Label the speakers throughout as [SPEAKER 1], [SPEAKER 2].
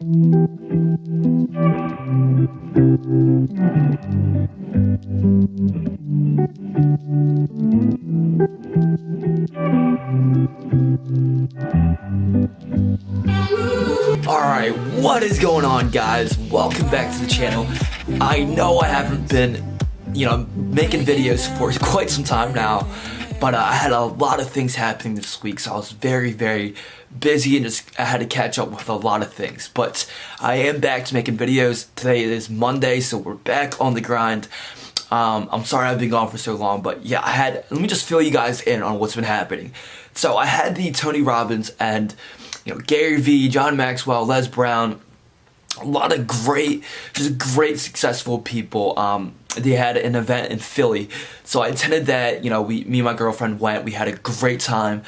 [SPEAKER 1] Alright, what is going on, guys? Welcome back to the channel. I know I haven't been, making videos for quite some time now, but I had a lot of things happening this week, so I was very, very busy and I had to catch up with a lot of things. But I am back to making videos. Today is Monday, so we're back on the grind. I'm sorry I've been gone for so long, but yeah, let me just fill you guys in on what's been happening. So I had the Tony Robbins and Gary V, John Maxwell, Les Brown, a lot of great successful people. They had an event in Philly, so I attended that. Me and my girlfriend went. We had a great time.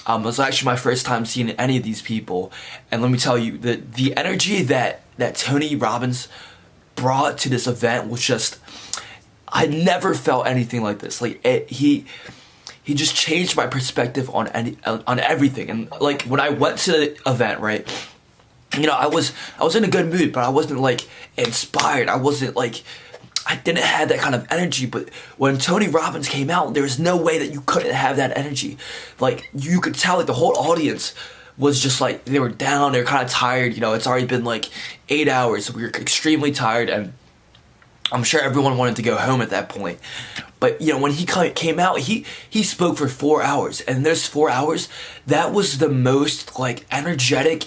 [SPEAKER 1] It was actually my first time seeing any of these people, and let me tell you, the energy that Tony Robbins brought to this event was just, I never felt anything like this. He just changed my perspective on everything. And like when I went to the event, right, I was in a good mood, but I wasn't like inspired. I didn't have that kind of energy. But when Tony Robbins came out, there was no way that you couldn't have that energy. Like, you could tell, like, the whole audience was just like, they were down, they were kind of tired. It's already been like 8 hours, so we were extremely tired, and I'm sure everyone wanted to go home at that point. But when he came out, he spoke for 4 hours, and those 4 hours, that was the most like energetic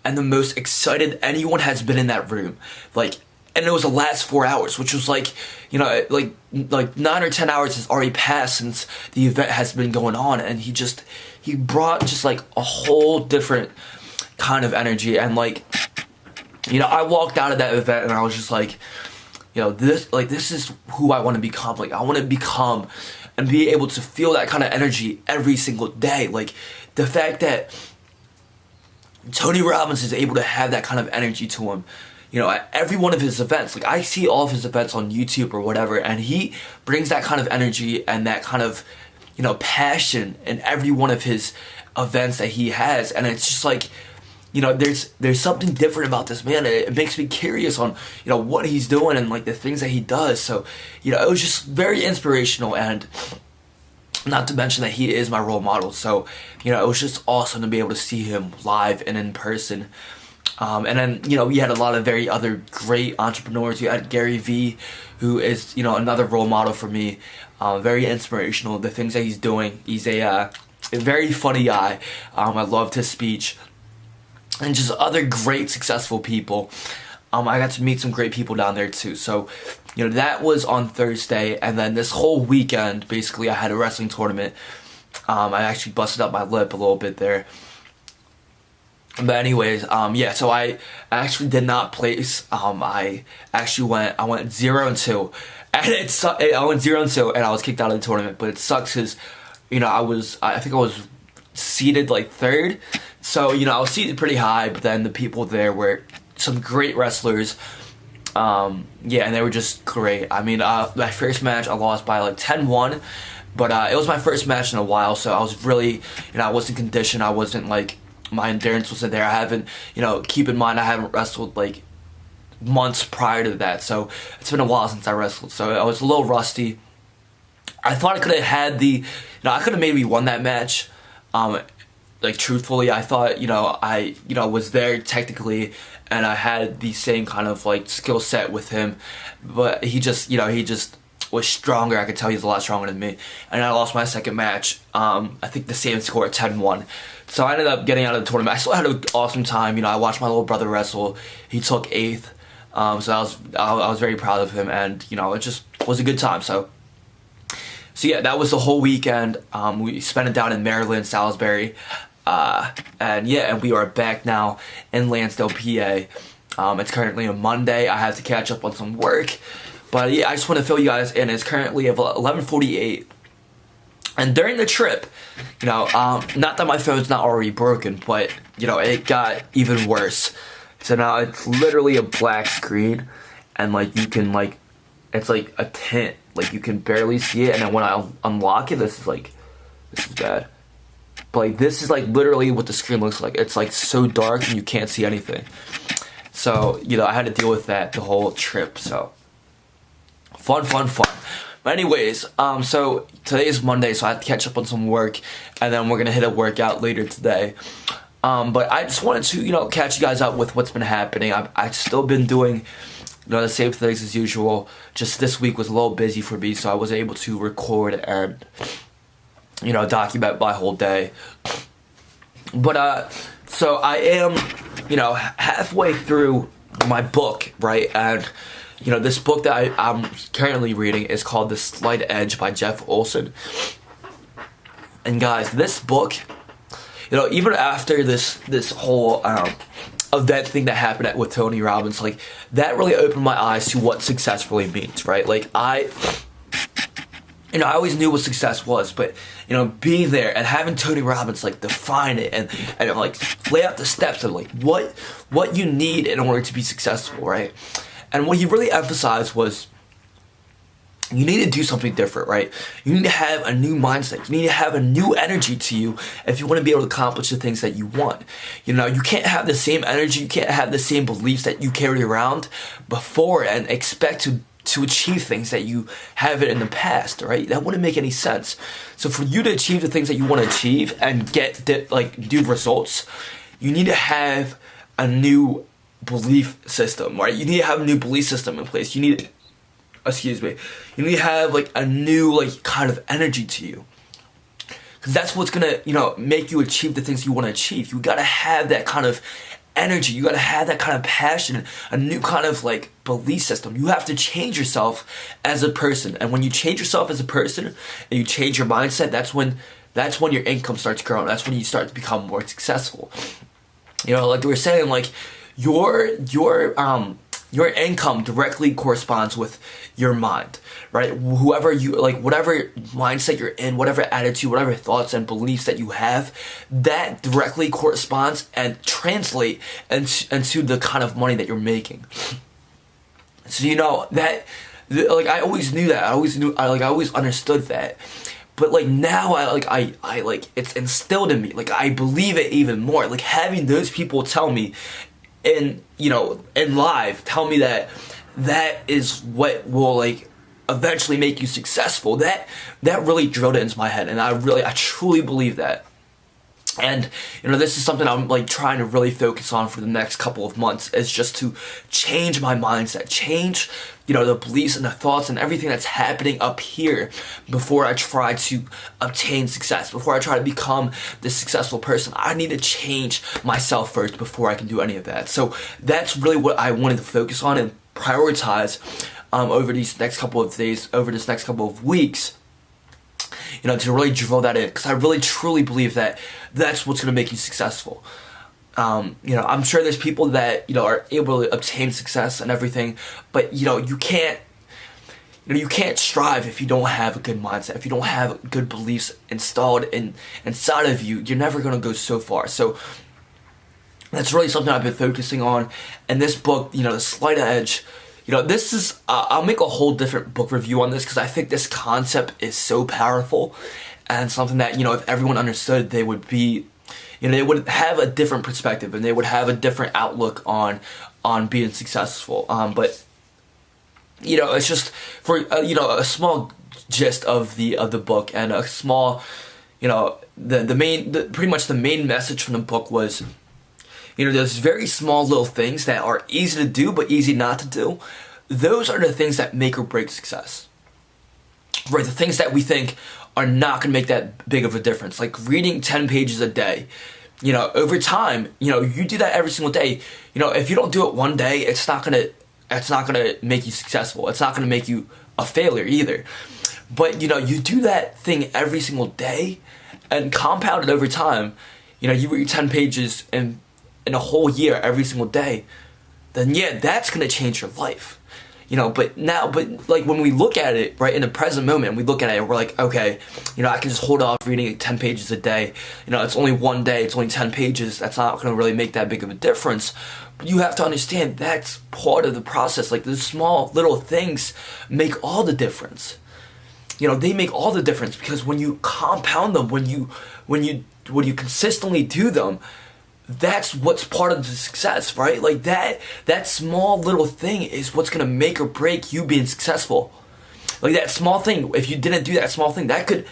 [SPEAKER 1] and the most excited anyone has been in that room. And it was the last 4 hours, which was like 9 or 10 hours has already passed since the event has been going on, and he brought just like a whole different kind of energy. And I walked out of that event and I was just like, this is who I want to become. I want to become and be able to feel that kind of energy every single day. The fact that Tony Robbins is able to have that kind of energy to him, at every one of his events. I see all of his events on YouTube or whatever, and he brings that kind of energy and that kind of, passion in every one of his events that he has. And it's just like, there's something different about this man. It makes me curious on, what he's doing and the things that he does. So, it was just very inspirational, and not to mention that he is my role model. So, it was just awesome to be able to see him live and in person. And then, we had a lot of other great entrepreneurs. You had Gary V, who is, another role model for me. Very inspirational. The things that he's doing. He's a very funny guy. I loved his speech. And just other great successful people. I got to meet some great people down there too. So, that was on Thursday. And then this whole weekend, basically, I had a wrestling tournament. I actually busted up my lip a little bit there. But anyways, so I actually did not place. I went 0-2, and I went 0-2, and I was kicked out of the tournament. But it sucks because, I think I was seated third, so I was seated pretty high. But then the people there were some great wrestlers. And they were just great. I mean, my first match I lost by 10-1, but it was my first match in a while, so I was really, I wasn't conditioned. I wasn't my endurance wasn't there. I haven't, keep in mind I haven't wrestled months prior to that, so it's been a while since I wrestled, so I was a little rusty. I thought I could have had I could have maybe won that match. Truthfully, I thought, I was there technically, and I had the same kind of skill set with him, but he just was stronger. I could tell he was a lot stronger than me, and I lost my second match. I think the same score, 10-1. So I ended up getting out of the tournament. I still had an awesome time. I watched my little brother wrestle. He took 8th. So I was very proud of him, and it just was a good time. So yeah, that was the whole weekend. We spent it down in Maryland, Salisbury, and we are back now in Lansdale, PA. It's currently a Monday. I have to catch up on some work, but yeah, I just want to fill you guys in. It's currently 11:48. And during the trip, not that my phone's not already broken, but, it got even worse. So now it's literally a black screen, and, you can, it's like a tint. You can barely see it, and then when I unlock it, this is bad. But, this is, literally what the screen looks like. It's, so dark, and you can't see anything. So, I had to deal with that the whole trip. So, fun. But anyways, so today is Monday, so I have to catch up on some work, and then we're going to hit a workout later today. But I just wanted to, catch you guys up with what's been happening. I've still been doing, the same things as usual. Just this week was a little busy for me, so I was able to record and, document my whole day. But, so I am, halfway through my book, right? And, this book that I'm currently reading is called The Slight Edge by Jeff Olson. And guys, this book, even after this whole event thing that happened with Tony Robbins, like, that really opened my eyes to what success really means, right? Like, I always knew what success was, but, being there and having Tony Robbins, like, define it and like, lay out the steps of, like, what you need in order to be successful, right? And what he really emphasized was, you need to do something different, right? You need to have a new mindset. You need to have a new energy to you if you want to be able to accomplish the things that you want. You can't have the same energy, you can't have the same beliefs that you carried around before and expect to achieve things that you haven't in the past, right? That wouldn't make any sense. So for you to achieve the things that you want to achieve and get do results, you need to have a new belief system, right? You need to have a new belief system in place. You need to have like a new kind of energy to you, because that's what's gonna make you achieve the things you want to achieve. You gotta have that kind of energy. You gotta have that kind of passion, a new kind of belief system. You have to change yourself as a person, and when you change yourself as a person and you change your mindset, that's when your income starts growing. That's when you start to become more successful. Like we were saying, like your income directly corresponds with your mind, right? Whatever mindset you're in, whatever attitude, whatever thoughts and beliefs that you have, that directly corresponds and translate into the kind of money that you're making. So that, I always knew that. I always understood that. But now I it's instilled in me. I believe it even more. Having those people tell me in live, tell me that is what will eventually make you successful. That really drilled it into my head, and I truly believe that. And this is something I'm trying to really focus on for the next couple of months, is just to change my mindset, change the beliefs and the thoughts and everything that's happening up here before I try to obtain success, before I try to become this successful person. I need to change myself first before I can do any of that. So that's really what I wanted to focus on and prioritize over these next couple of days, over this next couple of weeks, to really drill that in, because I really truly believe that that's what's going to make you successful. I'm sure there's people that are able to obtain success and everything, but you can't strive if you don't have a good mindset. If you don't have good beliefs installed inside of you, you're never going to go so far. So that's really something I've been focusing on. And this book, The Slight Edge, this is, I'll make a whole different book review on this, because I think this concept is so powerful and something that, if everyone understood, they would be, they would have a different perspective and they would have a different outlook on being successful. But, it's just for, a small gist of the book, and a small, pretty much the main message from the book was, there's very small little things that are easy to do but easy not to do. Those are the things that make or break success. Right, the things that we think are not going to make that big of a difference, like reading 10 pages a day. Over time, you do that every single day. If you don't do it one day, it's not gonna make you successful. It's not gonna make you a failure either. But you do that thing every single day and compound it over time. You read 10 pages in a whole year every single day, then yeah, that's gonna change your life. But when we look at it, right, in the present moment, we look at it and we're like, okay, I can just hold off reading 10 pages a day. It's only one day, it's only 10 pages. That's not going to really make that big of a difference. But you have to understand that's part of the process. The small little things make all the difference. They make all the difference, because when you compound them, when you consistently do them, that's what's part of the success, right? Like that small little thing is what's gonna make or break you being successful. Like that small thing, if you didn't do that small thing, that could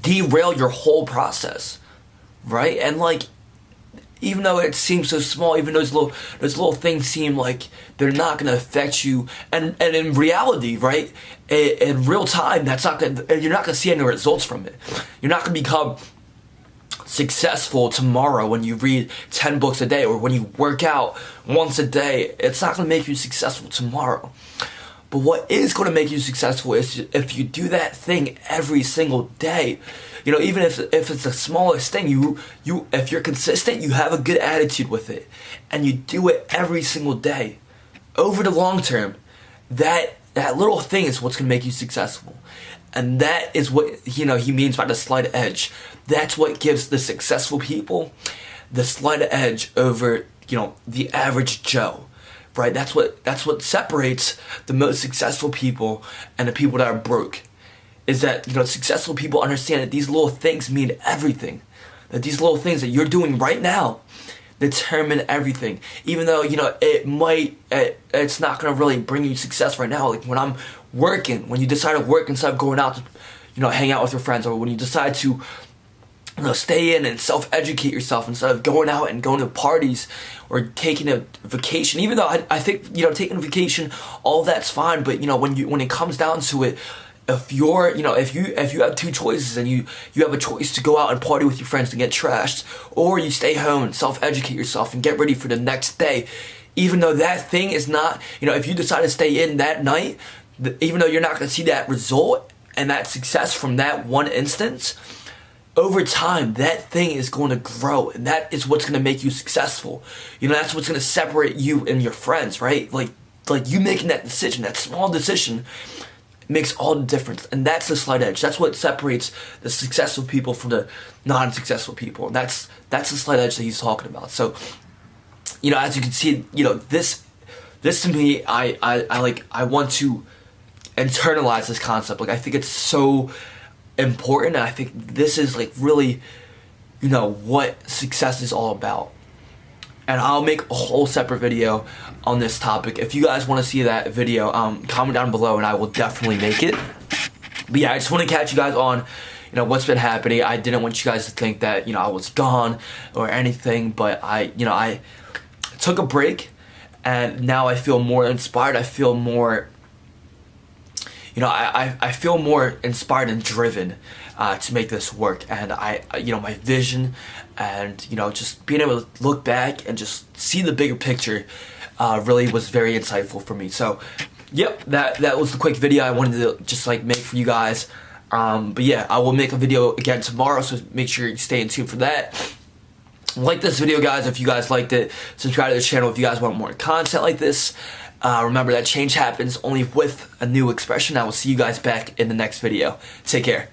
[SPEAKER 1] derail your whole process, right? And like, even though it seems so small, even those little things seem like they're not gonna affect you, and in reality, right, in real time, you're not gonna see any results from it. You're not gonna become successful tomorrow when you read 10 books a day, or when you work out once a day. It's not gonna make you successful tomorrow. But what is going to make you successful is if you do that thing every single day. You know, even if it's the smallest thing, if you're consistent, you have a good attitude with it, and you do it every single day, over the long term, that little thing is what's going to make you successful. And that is what, he means by the slight edge. That's what gives the successful people the slight edge over, the average Joe. Right, that's what separates the most successful people and the people that are broke. Is that successful people understand that these little things mean everything. That these little things that you're doing right now determine everything. Even though it's not gonna really bring you success right now. Like when you decide to work instead of going out to hang out with your friends, or when you decide to stay in and self-educate yourself instead of going out and going to parties or taking a vacation. Even though I think taking a vacation, all that's fine, but when it comes down to it, if you have two choices, and you have a choice to go out and party with your friends and get trashed, or you stay home and self-educate yourself and get ready for the next day, even though that thing is not, if you decide to stay in that night, even though you're not going to see that result and that success from that one instance, over time, that thing is going to grow, and that is what's going to make you successful. That's what's going to separate you and your friends, right? Like you making that decision, that small decision, makes all the difference. And that's the slight edge. That's what separates the successful people from the non-successful people. And that's the slight edge that he's talking about. So, as you can see, this to me, I want to internalize this concept. Like, I think it's so important, and I think this is like really what success is all about. And I'll make a whole separate video on this topic. If you guys want to see that video, comment down below and I will definitely make it. But yeah, I just want to catch you guys on what's been happening. I didn't want you guys to think that I was gone or anything, but I took a break, and now I feel more inspired. I feel more I feel more inspired and driven to make this work. And my vision and, just being able to look back and just see the bigger picture really was very insightful for me. So, yep, that was the quick video I wanted to just make for you guys. But yeah, I will make a video again tomorrow, so make sure you stay in tune for that. Like this video, guys, if you guys liked it. Subscribe to the channel if you guys want more content like this. Remember that change happens only with a new expression. I will see you guys back in the next video. Take care.